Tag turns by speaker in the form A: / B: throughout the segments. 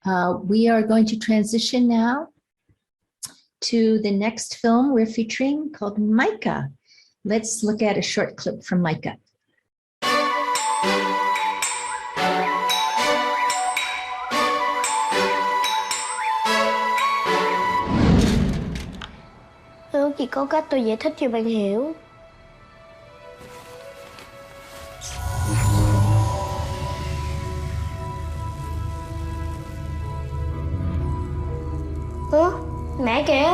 A: We are going to transition now to the next film we're featuring called Maika. Let's look at a short clip from Maika.
B: Chỉ có cách tôi giải thích cho bạn hiểu. Mẹ kìa.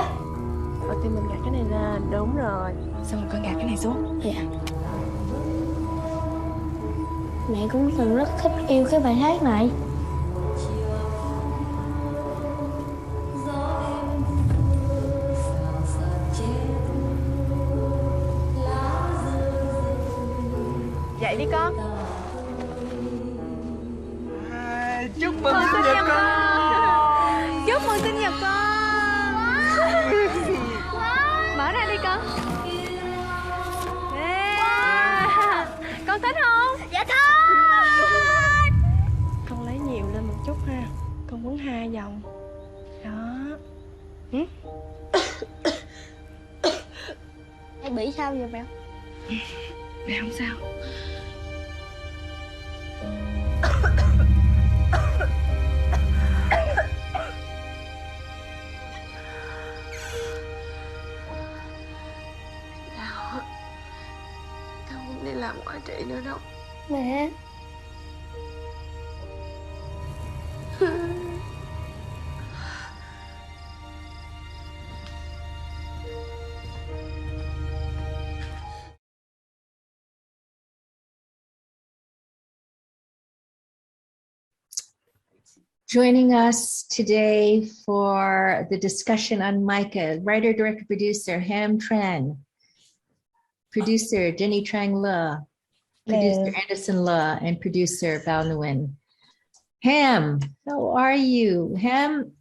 C: Đầu tiên mình gạt cái này ra. Đúng rồi. Xong rồi con gạt cái này xuống.
B: Dạ. Mẹ cũng từng rất thích yêu cái bài hát này.
C: Dậy đi con.
D: Chúc mừng sinh nhật con.
C: Chúc mừng sinh nhật con. Mở ra đi con. Con thích không?
B: Dạ thích.
C: Con lấy nhiều lên một chút ha. Con muốn 2 vòng. Đó.
B: Em bị sao vậy mẹ?
C: Mẹ không sao.
B: Tao không đi làm ngoại trị nữa đâu. Mẹ.
A: Joining us today for the discussion on Maika, writer, director, producer Ham Tran, producer Jenni Trang, producer Anderson Le, and producer Bao Nguyen. Ham, how are you? Ham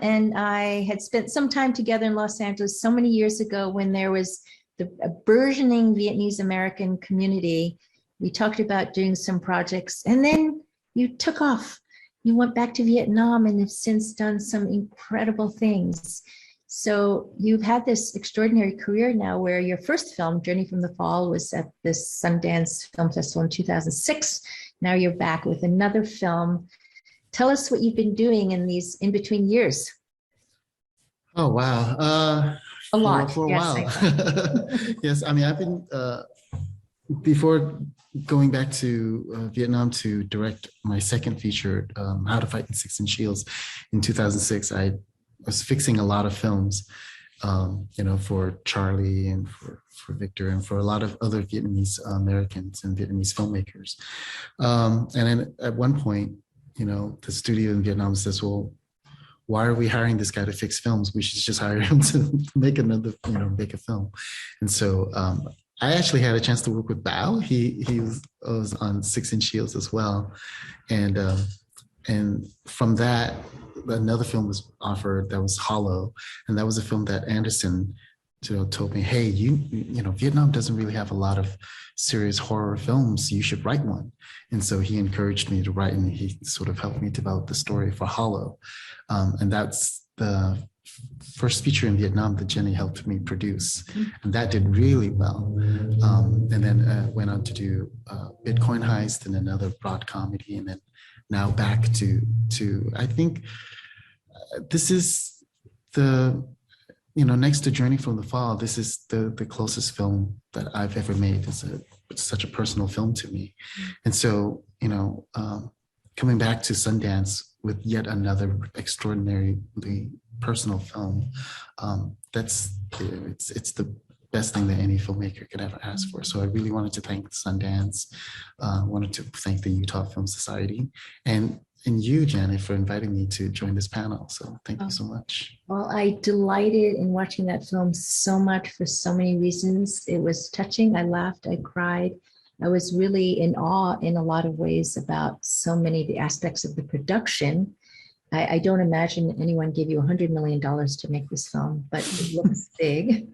A: and I had spent some time together in Los Angeles so many years ago when there was a burgeoning Vietnamese American community. We talked about doing some projects, and then you took off. You went back to Vietnam and have since done some incredible things. So you've had this extraordinary career now where your first film, Journey from the Fall, was at this Sundance Film Festival in 2006. Now you're back with another film. Tell us what you've been doing in these in-between years.
E: Oh, wow.
A: A lot.
E: For a
A: yes,
E: while. Yes, I mean, I've been, before going back to Vietnam to direct my second feature, How to Fight in 16 Shields, in 2006, I was fixing a lot of films, for Charlie and for Victor and for a lot of other Vietnamese Americans and Vietnamese filmmakers. And then at one point, the studio in Vietnam says, well, why are we hiring this guy to fix films? We should just hire him to make another, make a film. And so I actually had a chance to work with Bao. He was on 16 Shields as well. And from that, another film was offered that was Hollow. And that was a film that Anderson told me, hey, Vietnam doesn't really have a lot of serious horror films. You should write one. And so he encouraged me to write, and he sort of helped me develop the story for Hollow. And that's the first feature in Vietnam that Jenni helped me produce. And that did really well. And then went on to do Bitcoin Heist and another broad comedy. And then now back to I think this is the, next to Journey from the Fall, this is the closest film that I've ever made. It's such a personal film to me. And so, coming back to Sundance with yet another extraordinarily personal film, it's the best thing that any filmmaker could ever ask for. So I really wanted to thank Sundance, wanted to thank the Utah Film Society, and you, Jenni, for inviting me to join this panel. So thank you so much.
A: Well, I delighted in watching that film so much for so many reasons. It was touching. I laughed, I cried. I was really in awe in a lot of ways about so many of the aspects of the production. I don't imagine anyone gave you $100 million to make this film, but it looks big.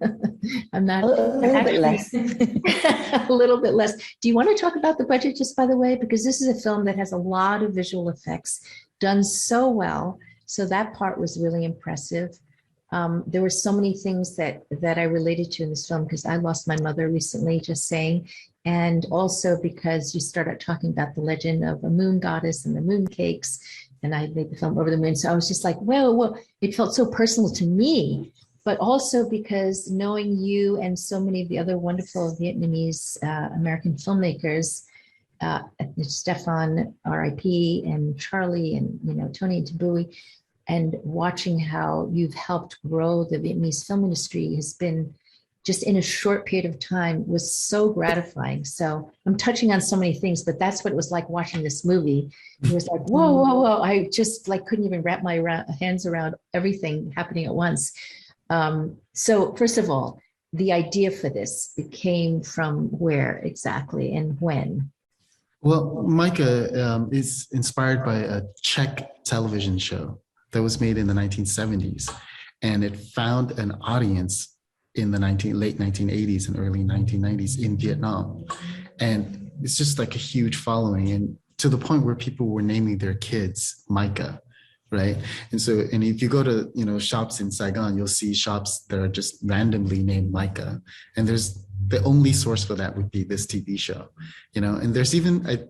A: I'm not.
B: A little bit less.
A: A little bit less. Do you want to talk about the budget, just by the way? Because this is a film that has a lot of visual effects, done so well. So that part was really impressive. There were so many things that I related to in this film because I lost my mother recently, just saying. And also because you started talking about the legend of a moon goddess and the moon cakes. And I made the film Over the Moon. So I was just like, whoa, it felt so personal to me. But also because knowing you and so many of the other wonderful Vietnamese American filmmakers, Stefan, R.I.P., and Charlie, and Tony and Tabui, and watching how you've helped grow the Vietnamese film industry has been just in a short period of time was so gratifying. So I'm touching on so many things, but that's what it was like watching this movie. It was like, whoa. I just couldn't even wrap my hands around everything happening at once. So first of all, the idea for this, it came from where exactly and when?
E: Well, Maika is inspired by a Czech television show that was made in the 1970s, and it found an audience in the late 1980s and early 1990s in Vietnam. And it's just like a huge following, and to the point where people were naming their kids Maika, right? And so, and if you go to, shops in Saigon, you'll see shops that are just randomly named Maika. And there's the only source for that would be this TV show, and there's even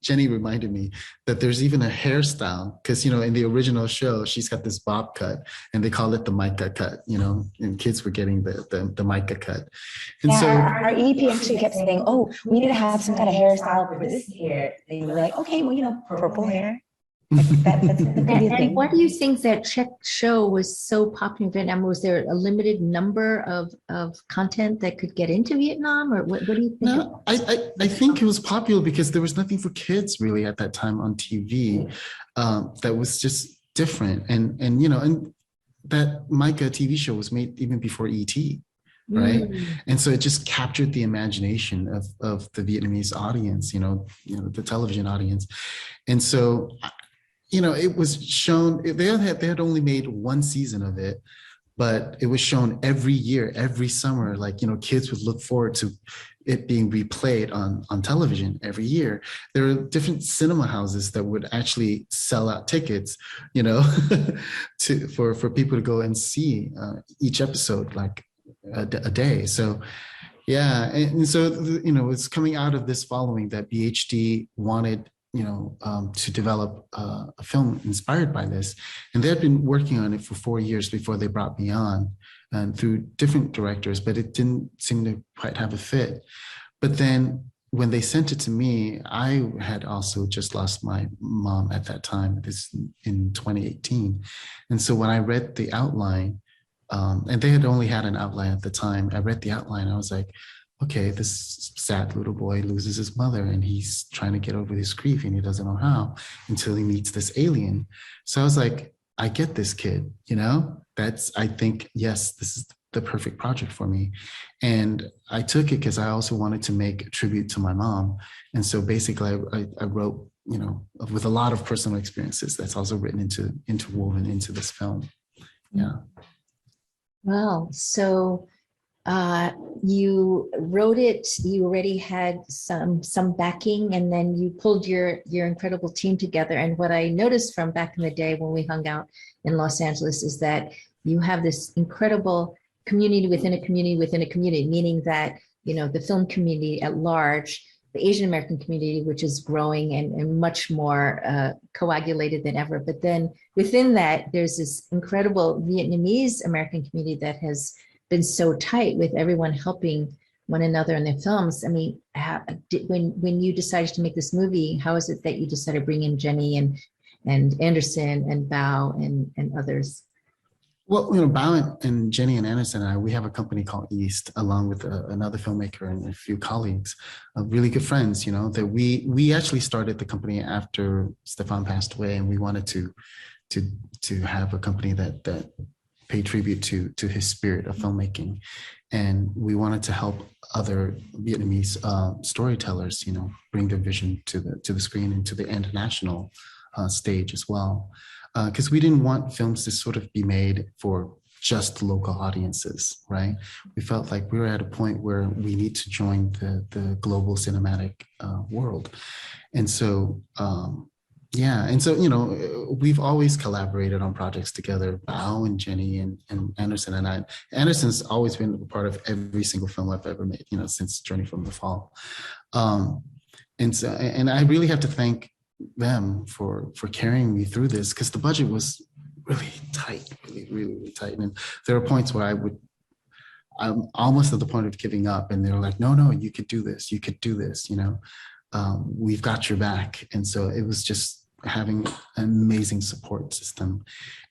E: Jenny reminded me that there's even a hairstyle because, in the original show, she's got this bob cut and they call it the Maika cut, and kids were getting the Maika cut. And
F: yeah,
E: so
F: our EP actually kept saying, oh, we need to have some kind of hairstyle for this hair. They were like, okay, well, purple hair. That's
A: and why do you think that Czech show was so popular in Vietnam? Was there a limited number of content that could get into Vietnam, or what do you think?
E: No, I think it was popular because there was nothing for kids really at that time on TV that was just different, and that Maika TV show was made even before E.T. Right. And so it just captured the imagination of the Vietnamese audience, the television audience. And so, it was shown, they had only made one season of it, but it was shown every year, every summer, kids would look forward to it being replayed on television every year. There are different cinema houses that would actually sell out tickets, for people to go and see each episode, a day. So yeah, and so it's coming out of this following that BHD wanted to develop a film inspired by this, and they had been working on it for 4 years before they brought me on, and through different directors, but it didn't seem to quite have a fit. But then when they sent it to me, I had also just lost my mom at that time, this in 2018, and so when I read the outline, and they had only had an outline at the time. I read the outline. I was like, okay, this sad little boy loses his mother and he's trying to get over his grief and he doesn't know how until he meets this alien. So I was like, I get this kid, I think, yes, this is the perfect project for me. And I took it because I also wanted to make a tribute to my mom. And so basically I wrote, with a lot of personal experiences that's also written interwoven into this film. Yeah.
A: Well, so you wrote it, you already had some backing, and then you pulled your incredible team together. And what I noticed from back in the day when we hung out in Los Angeles is that you have this incredible community within a community within a community, meaning that, the film community at large, the Asian American community, which is growing and much more coagulated than ever. But then within that, there's this incredible Vietnamese American community that has been so tight with everyone helping one another in their films. I mean, when you decided to make this movie, how is it that you decided to bring in Jenni and Anderson and Bao and others?
E: Well, Bao and Jenni and Anderson and I, we have a company called East, along with another filmmaker and a few colleagues, really good friends, that we actually started the company after Stefan passed away, and we wanted to have a company that paid tribute to his spirit of filmmaking. And we wanted to help other Vietnamese storytellers, bring their vision to the screen and to the international stage as well. Because we didn't want films to sort of be made for just local audiences, right? We felt like we were at a point where we need to join the global cinematic world. And so Yeah, and so we've always collaborated on projects together, Bao and Jenny and Anderson and I. Anderson's always been a part of every single film I've ever made, since Journey from the Fall. And I really have to thank them for carrying me through this, because the budget was really tight, really tight. And there are points where I'm almost at the point of giving up, and they're like, no, you could do this, we've got your back. And so it was just having an amazing support system.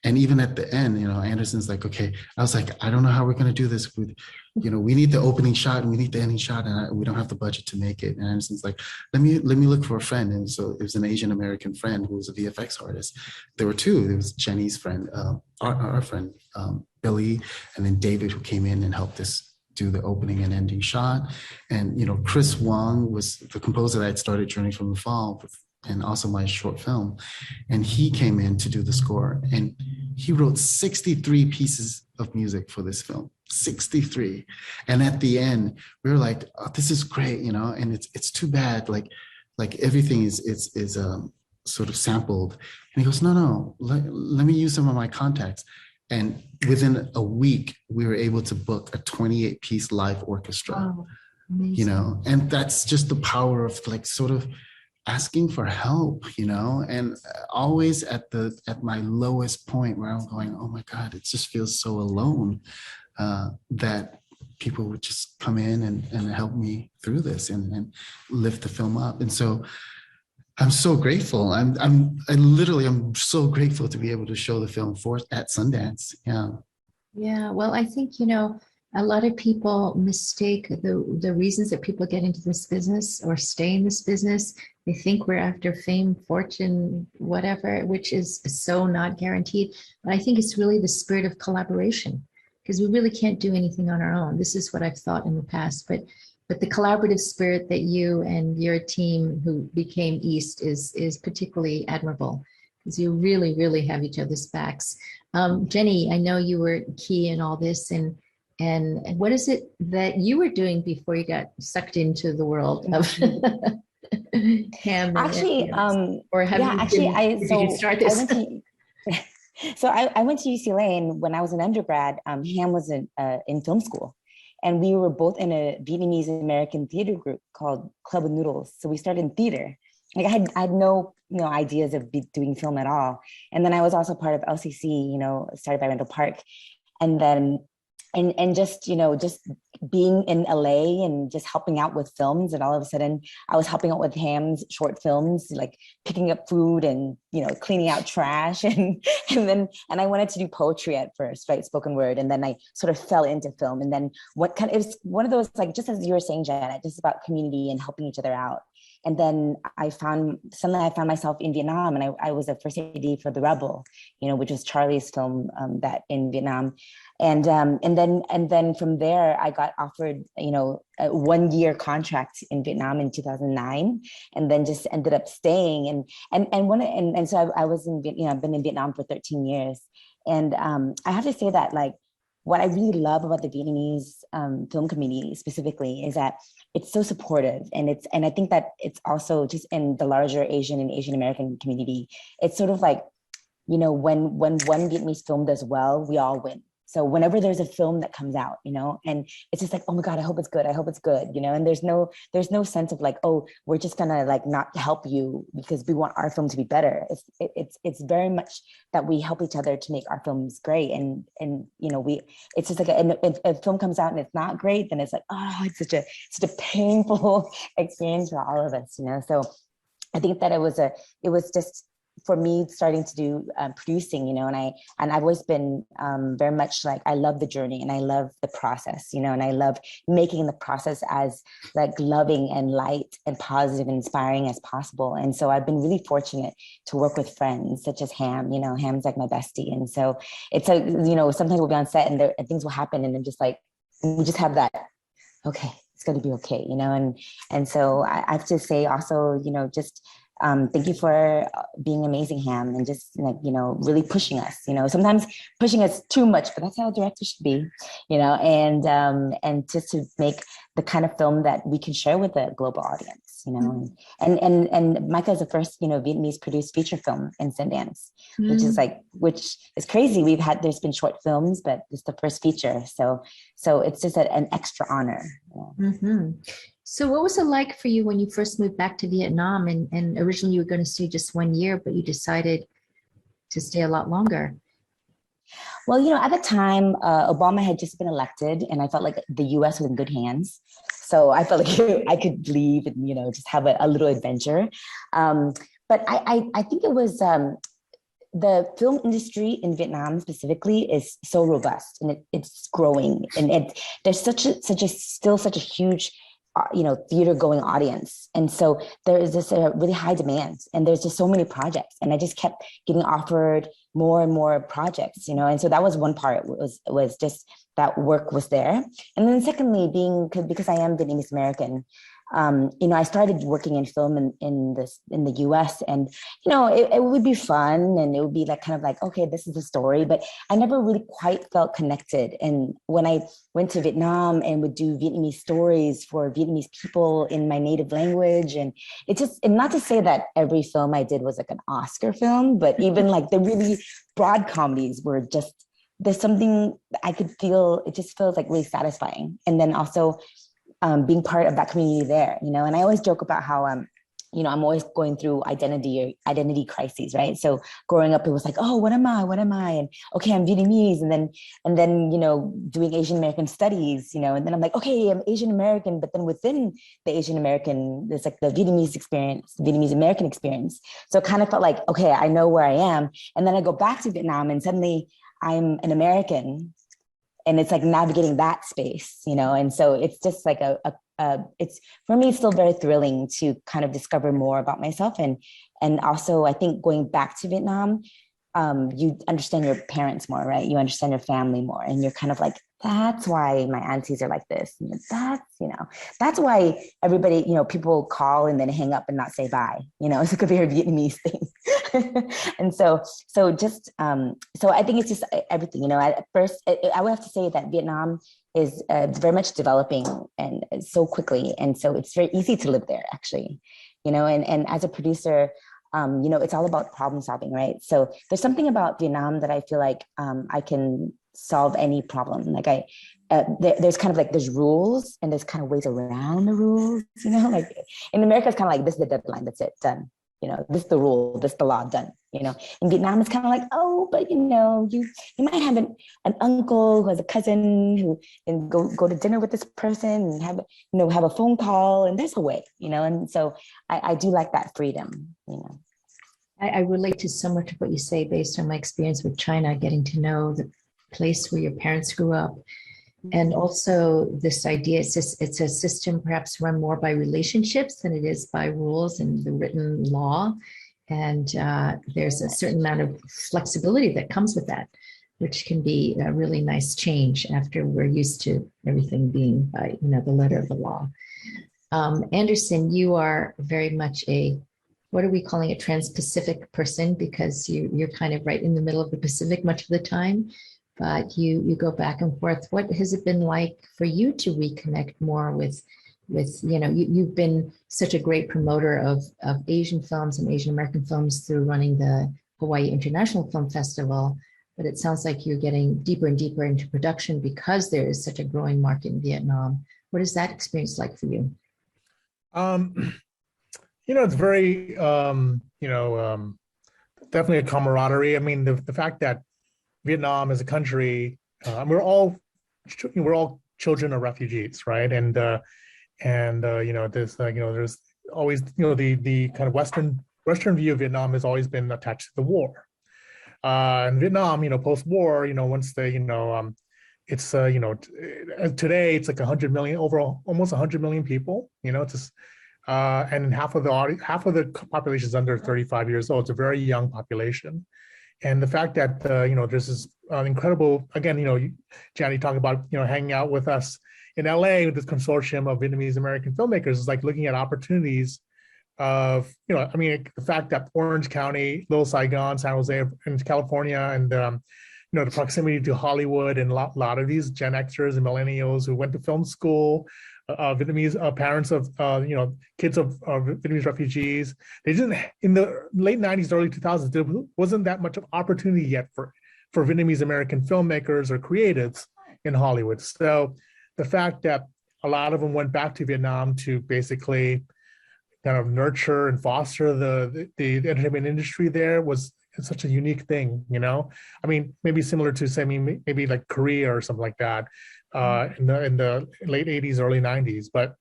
E: And even at the end, Anderson's like, okay, I was like, I don't know how we're going to do this with, we need the opening shot and we need the ending shot, and we don't have the budget to make it. And Anderson's like, let me look for a friend. And so it was an Asian American friend who was a VFX artist. There were two. There was Jenny's friend, our friend, Billy, and then David, who came in and helped us do the opening and ending shot. And Chris Wong was the composer that I'd started Journey from the Fall with, and also my short film. And he came in to do the score, and he wrote 63 pieces of music for this film, 63. And at the end, we were like, oh, this is great, and it's too bad. Like everything is sort of sampled. And he goes, no, let me use some of my contacts. And within a week, we were able to book a 28-piece live orchestra,
A: Wow, amazing.
E: and that's just the power of sort of asking for help, and always at my lowest point where I'm going, oh my God, it just feels so alone, that people would just come in and help me through this and lift the film up. And so I'm so grateful. I'm so grateful to be able to show the film at Sundance. Yeah.
A: Yeah, well, I think, a lot of people mistake the reasons that people get into this business or stay in this business. They think we're after fame, fortune, whatever, which is so not guaranteed. But I think it's really the spirit of collaboration, because we really can't do anything on our own. This is what I've thought in the past, but the collaborative spirit that you and your team who became East is particularly admirable, because you really, really have each other's backs. Jenny, I know you were key in all this, and what is it that you were doing before you got sucked into the world of Ham?
F: Actually,
A: or have
F: yeah,
A: you
F: actually,
A: did you start this?
F: I went to UCLA, and when I was an undergrad, Ham was in film school, and we were both in a Vietnamese American theater group called Club of Noodles. So we started in theater. Like I had no ideas of doing film at all. And then I was also part of LCC, started by Randall Park, and then and just just being in LA and just helping out with films, and all of a sudden I was helping out with Ham's short films, like picking up food and cleaning out trash, and I wanted to do poetry at first, right, spoken word, and then I sort of fell into film. And then it was one of those, like, just as you were saying, Janet, just about community and helping each other out. And then suddenly I found myself in Vietnam, and I was a first AD for The Rebel, which was Charlie's film that in Vietnam. And then from there, I got offered, a 1-year contract in Vietnam in 2009, and then just ended up staying. And so I was in Vietnam. I've been in Vietnam for 13 years, and I have to say that, like, what I really love about the Vietnamese film community specifically is that it's so supportive, and I think that it's also just in the larger Asian and Asian American community. It's sort of like, when one Vietnamese film does well, we all win. So whenever there's a film that comes out, and it's just like, oh my God, I hope it's good. And there's no sense of like, oh, we're just gonna like not help you because we want our film to be better. It's very much that we help each other to make our films great. And it's just like, if a film comes out and it's not great, then it's like, oh, it's such a painful experience for all of us, So I think that it was just, for me, starting to do producing, and I've always been very much like, I love the journey and I love the process, and I love making the process as like loving and light and positive and inspiring as possible. And so I've been really fortunate to work with friends such as Ham. Ham's like my bestie, and so it's like, sometimes we'll be on set and things will happen, and then just like we just have that, okay, it's going to be okay, and so I have to say also, just thank you for being amazing, Ham, and just like, really pushing us, sometimes pushing us too much, but that's how a director should be, and just to make the kind of film that we can share with a global audience. Sundance, you know, and Maika is the first, you know, Vietnamese produced feature film in Sundance, which is crazy. There's been short films, but it's the first feature. So it's just an extra honor. Yeah.
A: Mm-hmm. So what was it like for you when you first moved back to Vietnam, and originally you were going to stay just 1 year, but you decided to stay a lot longer?
F: Well, you know, at the time, Obama had just been elected, and I felt like the U.S. was in good hands. So I felt like I could leave and, you know, just have a little adventure. But I think it was the film industry in Vietnam specifically is so robust, and it's growing, and there's still such a huge you know, theater going audience. And so there is this really high demand, and there's just so many projects, and I just kept getting offered more and more projects, you know. And so that was one part, was just that work was there. And then secondly, because I am Vietnamese American, you know, I started working in film in the US, and, you know, it would be fun, and it would be like kind of like, okay, this is the story, but I never really quite felt connected. And when I went to Vietnam and would do Vietnamese stories for Vietnamese people in my native language, and and not to say that every film I did was like an Oscar film, but even like the really broad comedies were just, there's something I could feel, it just feels like really satisfying. And then also, being part of that community there, you know. And I always joke about how, you know, I'm always going through identity crises, right? So growing up, it was like, oh, what am I? And okay, I'm Vietnamese. And then, you know, doing Asian American studies, you know, and then I'm like, okay, I'm Asian American, but then within the Asian American, there's like the Vietnamese experience, Vietnamese American experience. So it kind of felt like, okay, I know where I am. And then I go back to Vietnam, and suddenly I'm an American. And it's like navigating that space, you know. And so it's just like it's, for me, it's still very thrilling to kind of discover more about myself. And also, I think going back to Vietnam, you understand your parents more, right? You understand your family more, and you're kind of like, that's why my aunties are like this. And that's, you know, that's why everybody, you know, people call and then hang up and not say bye, you know. It's like a very Vietnamese thing. And so I think it's just everything, you know. At first, I would have to say that Vietnam is very much developing, and so quickly. And so it's very easy to live there, actually, you know. And as a producer, you know, it's all about problem solving, right? So there's something about Vietnam that I feel like I can solve any problem. Like there's kind of like, there's rules, and there's kind of ways around the rules, you know. Like in America, it's kind of like, this is the deadline, that's it, done. You know, this is the rule, this is the law, done. You know, in Vietnam, it's kind of like, oh, but you know, you might have an uncle who has a cousin who can go to dinner with this person and have a phone call, and there's a way, you know. And so I do like that freedom, you know.
A: I relate to so much of what you say based on my experience with China, getting to know the place where your parents grew up. And also this idea, it's a system perhaps run more by relationships than it is by rules and the written law. And there's a certain amount of flexibility that comes with that, which can be a really nice change after we're used to everything being by, you know, the letter of the law. Anderson, you are very much what are we calling a trans-Pacific person, because you're kind of right in the middle of the Pacific much of the time. But you go back and forth. What has it been like for you to reconnect more with you know, you've been such a great promoter of Asian films and Asian American films through running the Hawaii International Film Festival, but it sounds like you're getting deeper and deeper into production because there is such a growing market in Vietnam. What is that experience like for you?
G: You know, it's very, you know, definitely a camaraderie. I mean, the fact that Vietnam as a country, we're all children of refugees, right? And you know, there's there's always, you know, the kind of Western view of Vietnam has always been attached to the war. And Vietnam, you know, post-war, you know, once they, you know, it's you know, today it's like 100 million, overall, almost 100 million people. You know, it's just, and half of the population is under 35 years old. It's a very young population. And the fact that, you know, there's this incredible, again, you know, Jenni talked about, you know, hanging out with us in LA with this consortium of Vietnamese American filmmakers is like looking at opportunities of, you know, I mean, the fact that Orange County, Little Saigon, San Jose, and California, and, you know, the proximity to Hollywood, and a lot of these Gen Xers and millennials who went to film school, Vietnamese parents of kids of Vietnamese refugees. They didn't, in the late 90s, early 2000s, there wasn't that much of opportunity yet for Vietnamese American filmmakers or creatives in Hollywood. So the fact that a lot of them went back to Vietnam to basically kind of nurture and foster the entertainment industry there was such a unique thing, I mean, maybe similar to say maybe like Korea or something like that in the late 80s, early 90s. But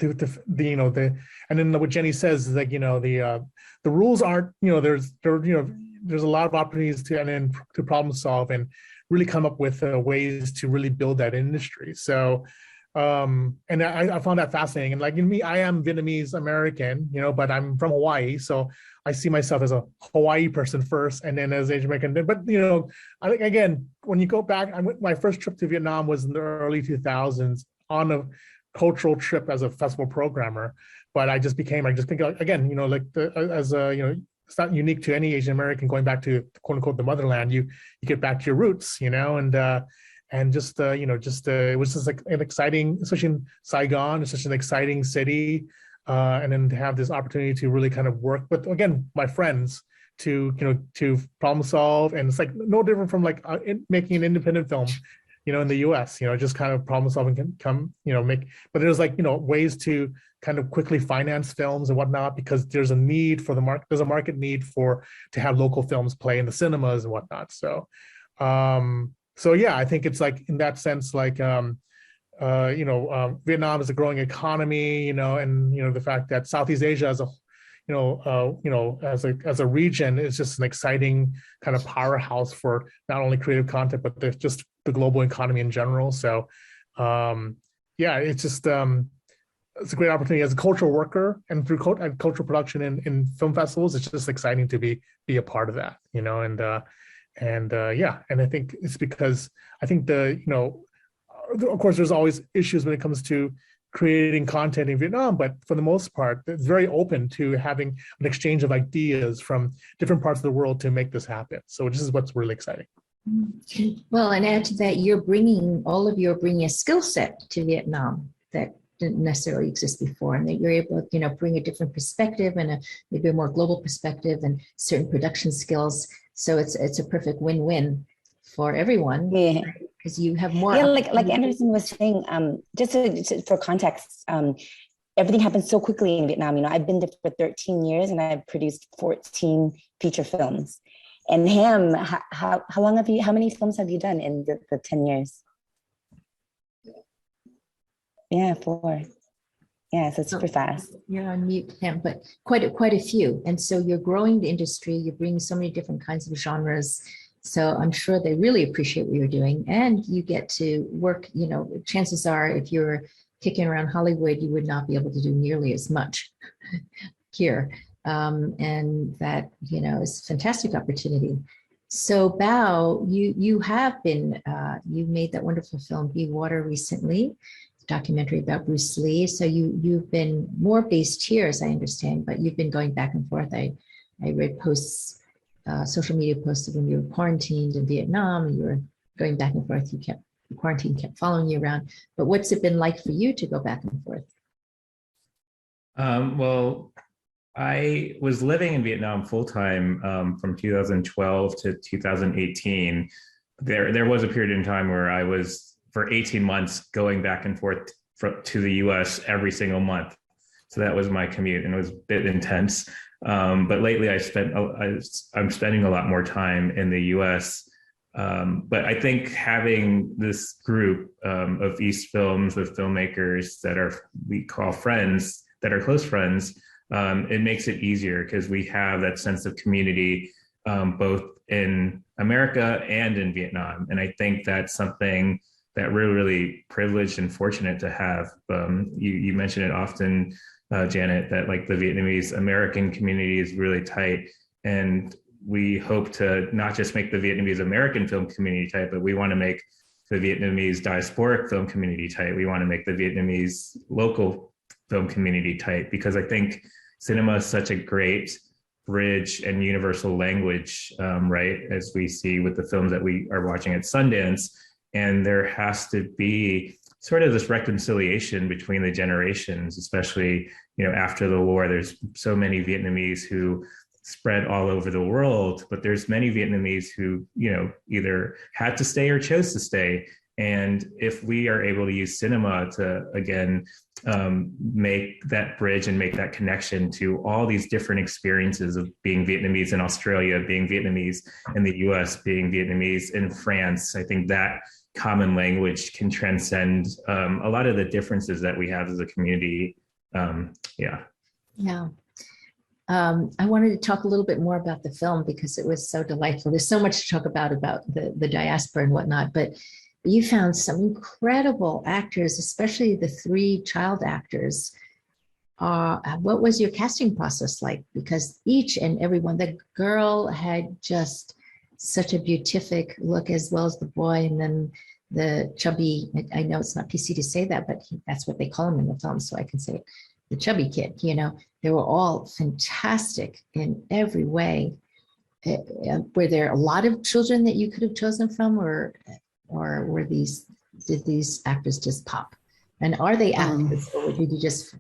G: and then what Jenni says is like, the rules aren't, there's a lot of opportunities to problem solve and really come up with ways to really build that industry. So and I found that fascinating. And like in me, I am Vietnamese American, but I'm from Hawaii. So I see myself as a Hawaii person first and then as Asian American. But, I think, again, when you go back, my first trip to Vietnam was in the early 2000s on a cultural trip as a festival programmer. But I just think, again, it's not unique to any Asian American going back to quote unquote the motherland. You get back to your roots, and just it was just like an exciting, especially in Saigon, it's such an exciting city, and then to have this opportunity to really kind of work with, again, my friends to problem solve. And it's like no different from like making an independent film, in the US, just kind of problem solving can come, but there's like, ways to kind of quickly finance films and whatnot, because there's a need for there's a market need to have local films play in the cinemas and whatnot. So yeah, I think it's like in that sense, like, Vietnam is a growing economy, and, the fact that Southeast Asia as a region is just an exciting kind of powerhouse for not only creative content, but just the global economy in general. So yeah, it's just, it's a great opportunity as a cultural worker and through cultural production in film festivals. It's just exciting to be a part of that, and I think it's because I think of course, there's always issues when it comes to creating content in Vietnam, but for the most part, it's very open to having an exchange of ideas from different parts of the world to make this happen. So this is what's really exciting.
A: Well, and add to that, you're bringing a skill set to Vietnam that didn't necessarily exist before, and that you're able to, bring a different perspective and maybe a more global perspective and certain production skills. So it's a perfect win-win for everyone.
F: Yeah,
A: because you have more.
F: Yeah, like Anderson was saying, just for context, everything happened so quickly in Vietnam. I've been there for 13 years and I've produced 14 feature films. And Ham, how many films have you done in the 10 years? Yeah, 4. Yeah, so it's super fast.
A: You're on mute, Ham, but quite a few. And so you're growing the industry, you're bringing so many different kinds of genres. So I'm sure they really appreciate what you're doing. And you get to work, chances are if you're kicking around Hollywood, you would not be able to do nearly as much here. And that, is a fantastic opportunity. So Bao, you have been, you made that wonderful film, Be Water, recently, documentary about Bruce Lee. So you've been more based here, as I understand, but you've been going back and forth. I read posts, social media posts of when you were quarantined in Vietnam, and you were going back and forth. The quarantine kept following you around. But what's it been like for you to go back and forth?
H: Well, I was living in Vietnam full-time from 2012 to 2018. There was a period in time where I was, for 18 months, going back and forth to the US every single month. So that was my commute, and it was a bit intense. But lately I'm spending a lot more time in the US. But I think having this group of East Films with filmmakers we call friends, that are close friends, it makes it easier because we have that sense of community both in America and in Vietnam. And I think that's something that we're really privileged and fortunate to have. You mention it often, Janet, that like the Vietnamese American community is really tight. And we hope to not just make the Vietnamese American film community tight, but we want to make the Vietnamese diasporic film community tight. We want to make the Vietnamese local film community tight, because I think cinema is such a great bridge and universal language, right? As we see with the films that we are watching at Sundance. And there has to be sort of this reconciliation between the generations, especially, after the war. There's so many Vietnamese who spread all over the world, but there's many Vietnamese who, either had to stay or chose to stay. And if we are able to use cinema to, again, make that bridge and make that connection to all these different experiences of being Vietnamese in Australia, being Vietnamese in the US, being Vietnamese in France, I think that common language can transcend a lot of the differences that we have as a community. Yeah.
A: I wanted to talk a little bit more about the film because it was so delightful. There's so much to talk about the diaspora and whatnot, but you found some incredible actors, especially the 3 child actors. What was your casting process like? Because each and every one, the girl had just such a beatific look, as well as the boy, and then the chubby, I know it's not PC to say that, but that's what they call him in the film, so I can say it, the chubby kid, they were all fantastic in every way. Were there a lot of children that you could have chosen from, or did these actors just pop? And are they actors, or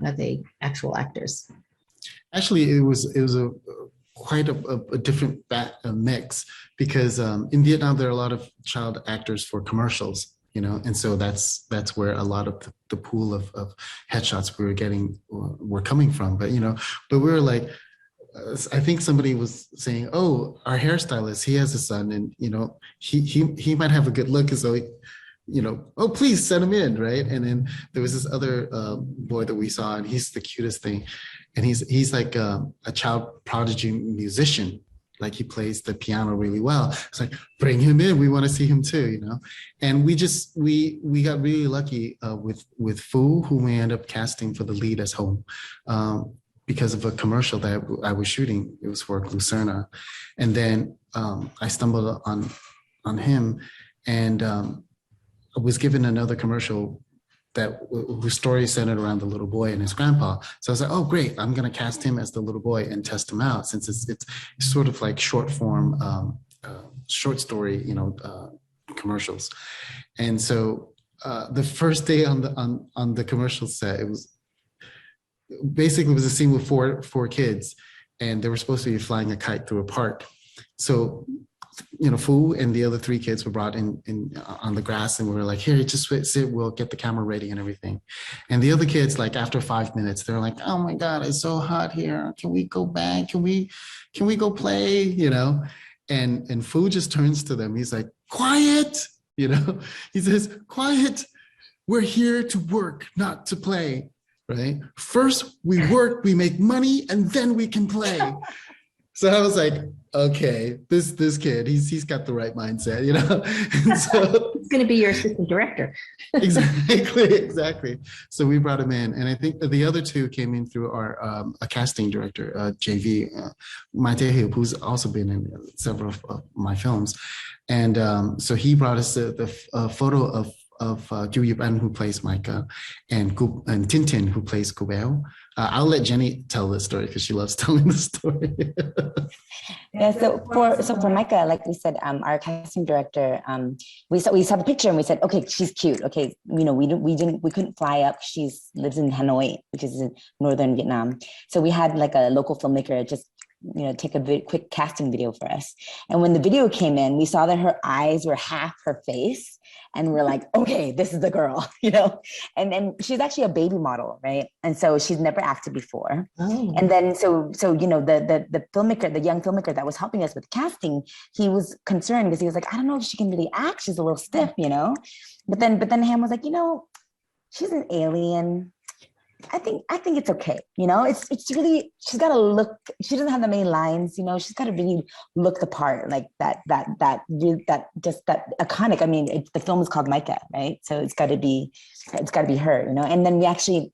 A: are they actual actors?
E: Actually, it was quite a different mix, because in Vietnam there are a lot of child actors for commercials, and so that's where a lot of the pool of headshots we were getting were coming from. But but we were like, I think somebody was saying, oh, our hairstylist, he has a son, and he might have a good look, and so oh, please send him in, right? And then there was this other boy that we saw, and he's the cutest thing, and he's like a child prodigy musician, like he plays the piano really well. It's like, bring him in, we want to see him too, And we got really lucky with Fu, who we ended up casting for the lead as Home, because of a commercial that I was shooting. It was for Glucerna, and then I stumbled on him, and I was given another commercial whose story centered around the little boy and his grandpa. So I was like, oh, great, I'm going to cast him as the little boy and test him out, since it's sort of like short form, short story, commercials. And so the first day on the commercial set, it was a scene with four kids, and they were supposed to be flying a kite through a park. So Fu and the other 3 kids were brought in on the grass, and we were like, here, just sit, we'll get the camera ready and everything. And the other kids, like after 5 minutes, they're like, oh my God, it's so hot here. Can we go back? Can we go play? And Fu just turns to them. He's like, quiet, he says, quiet. We're here to work, not to play, right? First we work, we make money, and then we can play. So I was like, okay, this kid, he's got the right mindset, And so
A: He's going to be your assistant director.
E: Exactly. So we brought him in, and I think the other 2 came in through our a casting director, JV, Maika, who's also been in several of my films, and so he brought us the photo of Yu Yip An, who plays Maika, and Tintin, who plays Kubeo. I'll let Jenny tell this story because she loves telling the story.
F: Yeah, so for Maika, like we said, our casting director, we saw the picture and we said, okay, she's cute. Okay, we couldn't fly up. She lives in Hanoi, which is in northern Vietnam. So we had like a local filmmaker just take a quick casting video for us. And when the video came in, we saw that her eyes were half her face, and we're like, okay, this is the girl, And then she's actually a baby model, right? And so she's never acted before. Oh. And then so the filmmaker, the young filmmaker that was helping us with casting, he was concerned because he was like, I don't know if she can really act. She's a little stiff, But then Ham was like, she's an alien. I think it's okay. It's really, she's got to look, she doesn't have that many lines, she's got to really look the part, like that iconic. I mean, the film is called Maika, right? So it's got to be her, And then we actually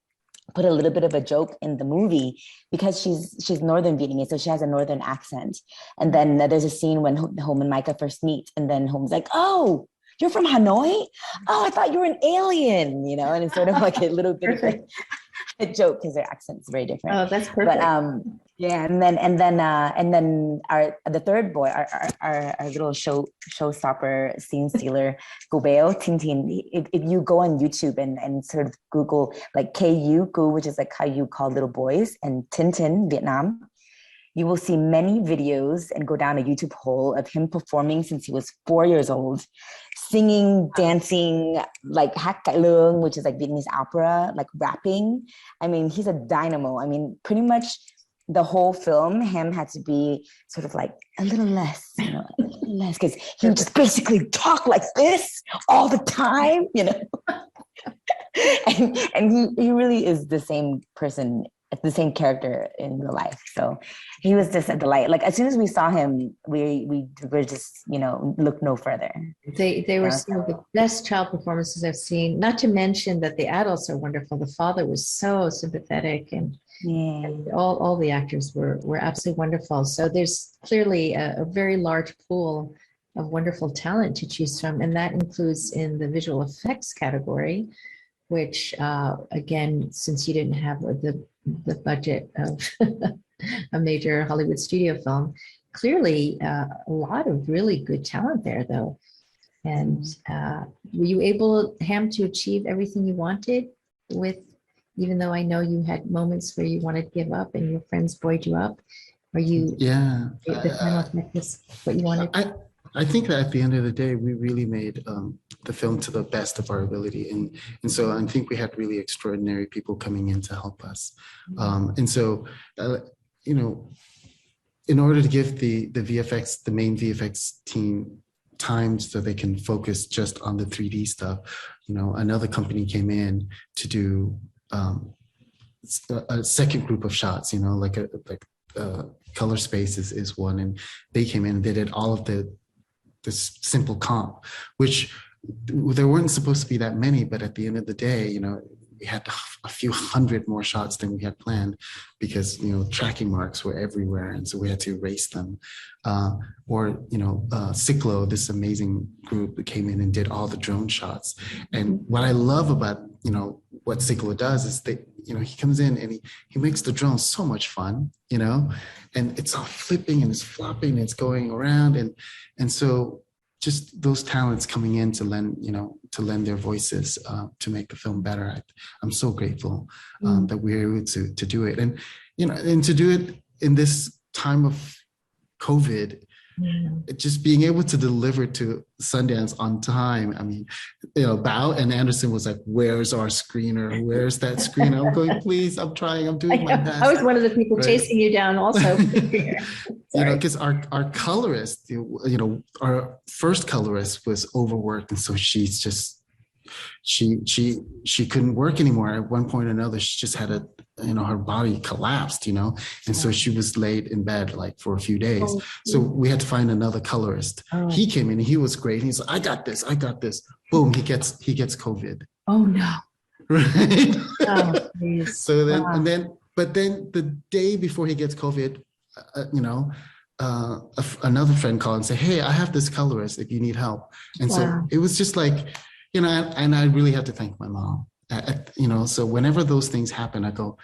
F: put a little bit of a joke in the movie because she's Northern Vietnamese, so she has a Northern accent. And then there's a scene when Home and Maika first meet, and then Home's like, oh, you're from Hanoi? Oh, I thought you were an alien, you know, and it's sort of like a little bit of like a joke because their accent's very different.
A: Oh, that's perfect.
F: But yeah, and then the third boy, our little showstopper, scene stealer, Gubeo Tintin. If you go on YouTube and sort of Google like KU, which is like how you call little boys, and Tintin, Vietnam, you will see many videos and go down a YouTube hole of him performing since he was 4 years old, singing, dancing, like Hát Cải Lương, which is like Vietnamese opera, like rapping. I mean, he's a dynamo. I mean, pretty much the whole film, Ham had to be sort of like a little less, you know, a little less, because he would just basically talk like this all the time, you know. and he really is the same person, the same character in real life. So he was just a delight. Like as soon as we saw him, we were just, you know, look no further.
A: They were some of the best child performances I've seen, not to mention that the adults are wonderful. The father was so sympathetic, and all the actors were absolutely wonderful. So there's clearly a very large pool of wonderful talent to choose from, and that includes in the visual effects category, which again, since you didn't have the budget of a major Hollywood studio film, clearly a lot of really good talent there, though. And were you able, Ham, to achieve everything you wanted with, even though I know you had moments where you wanted to give up and your friends buoyed you up? Are you, the final effect was what you wanted?
E: I think that at the end of the day, we really made the film to the best of our ability. And so I think we had really extraordinary people coming in to help us. And so, you know, in order to give the VFX, the main VFX team time so they can focus just on the 3D stuff, you know, another company came in to do a second group of shots, you know, like color space is one, and they came in and they did all of this simple comp, which there weren't supposed to be that many, but at the end of the day, you know, we had a few hundred more shots than we had planned because, you know, tracking marks were everywhere, and so we had to erase them. Or, you know, Ciclo, this amazing group that came in and did all the drone shots. And what I love about, you know, what Ciclo does is that, you know, he comes in and he makes the drone so much fun, you know, and it's all flipping and it's flopping and it's going around. And so just those talents coming in to lend their voices to make the film better. I'm so grateful that we're able to do it. And, you know, and to do it in this time of COVID, just being able to deliver to Sundance on time. I mean, you know, Bao and Anderson was like, where's our screener? Where's that screener? I'm going, please, I'm trying, I'm doing my best.
A: I was one of the people chasing you down also.
E: You know, because our colorist, you know, our first colorist was overworked. And so she's just, she couldn't work anymore. At one point or another, she just had her body collapsed, you know, and so she was laid in bed like for a few days. So we had to find another colorist. He came in and he was great. He's like, I got this. Boom, he gets COVID.
A: Oh no.
E: Right.
A: Oh, please.
E: So then, but then the day before he gets COVID, you know, another friend called and said, hey, I have this colorist if you need help. And so it was just like, you know, and I really have to thank my mom. You know, so whenever those things happen, I go,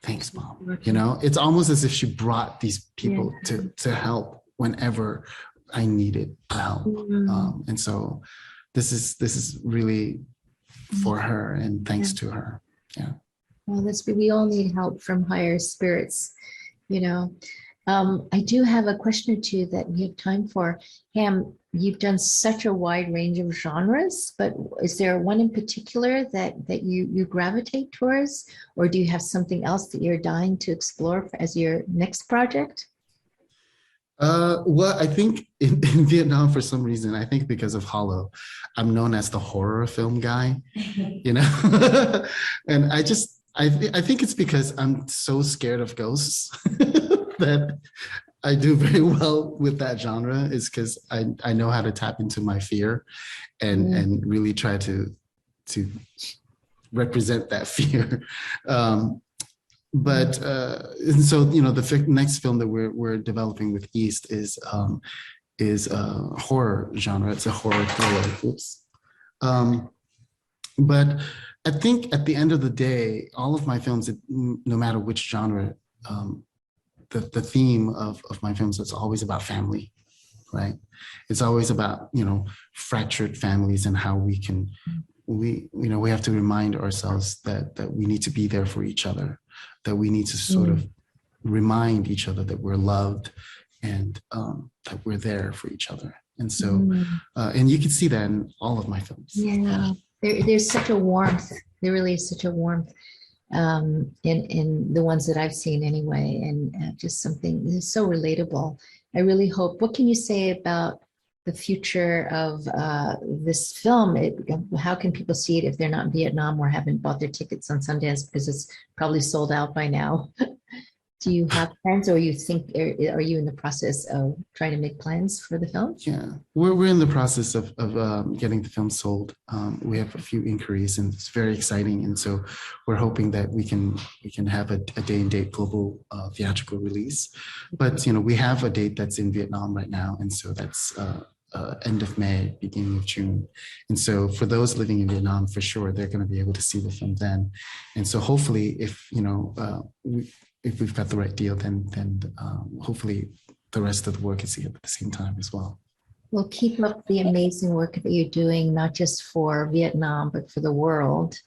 E: thanks, Mom. You know, it's almost as if she brought these people to help whenever I needed help. And so this is really for her, and thanks to her. Yeah.
A: Well, we all need help from higher spirits, you know. I do have a question or two that we have time for. Ham, you've done such a wide range of genres, but is there one in particular that you gravitate towards, or do you have something else that you're dying to explore as your next project?
E: Well, I think in Vietnam, for some reason, I think because of Hollow, I'm known as the horror film guy, you know, and I think it's because I'm so scared of ghosts that I do very well with that genre, is because I know how to tap into my fear and really try to represent that fear. And so, you know, the next film that we're developing with East is is a horror genre. It's a horror thriller. Oops. But I think at the end of the day, all of my films, no matter which genre, the theme of my films is always about family, right? It's always about, fractured families and how we have to remind ourselves that we need to be there for each other, that we need to sort of remind each other that we're loved and that we're there for each other. And so, and you can see that in all of my films.
A: Yeah, there's such a warmth. There really is such a warmth in the ones that I've seen anyway, and just something that's so relatable. I really hope. What can you say about the future of this film? How can people see it if they're not in Vietnam or haven't bought their tickets on Sundance, because it's probably sold out by now? Do you have plans, or are you in the process of trying to make plans for the film?
E: Yeah, we're in the process of getting the film sold. We have a few inquiries, and it's very exciting. And so we're hoping that we can have a day and date global theatrical release. But we have a date that's in Vietnam right now, and so that's end of May, beginning of June. And so for those living in Vietnam, for sure, they're going to be able to see the film then. And so hopefully, if we've got the right deal, then hopefully the rest of the world can see it at the same time as well.
A: Well, keep up the amazing work that you're doing, not just for Vietnam, but for the world,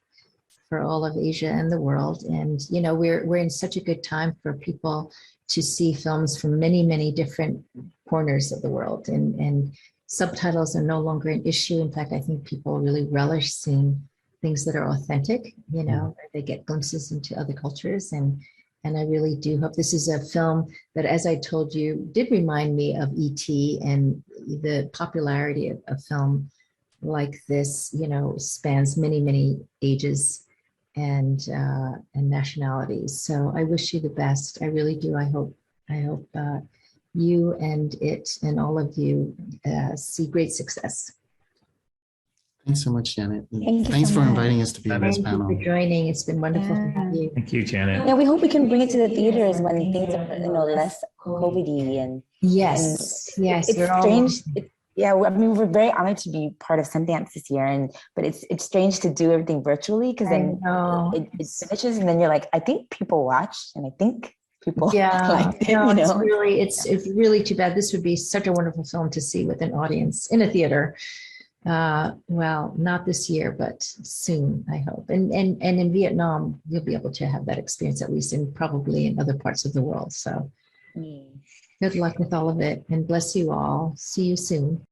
A: for all of Asia and the world. And, we're in such a good time for people to see films from many, many different corners of the world. And subtitles are no longer an issue. In fact, I think people really relish seeing things that are authentic, where they get glimpses into other cultures. And I really do hope this is a film that, as I told you, did remind me of E.T. and the popularity of a film like this, spans many, many ages and nationalities. So I wish you the best. I really do. I hope you and it and all of you see great success.
E: Thanks so much, Janet.
F: Thanks
E: for inviting us to be on this
A: Thank you
E: panel.
A: for joining. It's been wonderful to have you.
H: Thank you, Janet.
F: Yeah, we hope we can bring it to the theaters when things are, less COVID-y and
A: Yes.
F: it's strange. We're very honored to be part of Sundance this year, but it's strange to do everything virtually, because then it finishes and then you're like, I think people watched and I think people liked it.
A: It's really too bad. This would be such a wonderful film to see with an audience in a theater. Well, not this year, but soon, I hope. And in Vietnam, you'll be able to have that experience, at least probably in other parts of the world. So good luck with all of it, and bless you all. See you soon.